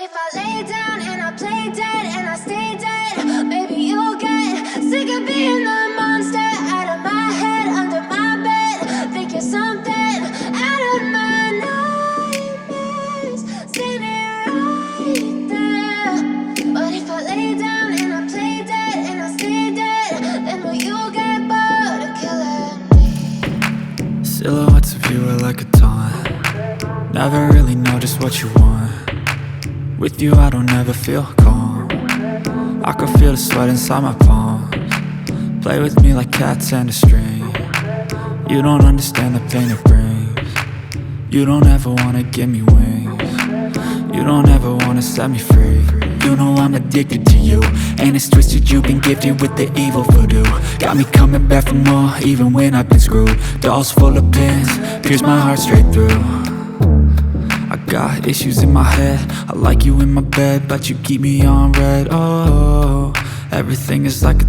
if I lay down and I play dead and I stay dead, maybe you'll get sick of being the monster out of my head, under my bed. Think you're something out of my nightmares, standing right there. But if I lay down and I play dead and I stay dead, then will you get bored of killing me? Silhouettes of you are like a taunt. Never really know just what you want. With you I don't ever feel calm. I can feel the sweat inside my palms. Play with me like cats and a string. You don't understand the pain it brings. You don't ever wanna give me wings. You don't ever wanna set me free. You know I'm addicted to you, and it's twisted, you've been gifted with the evil voodoo. Got me coming back for more, even when I've been screwed. Dolls full of pins, pierce my heart straight through. I got issues in my head, I like you in my bed, but you keep me on red. Oh, everything is like a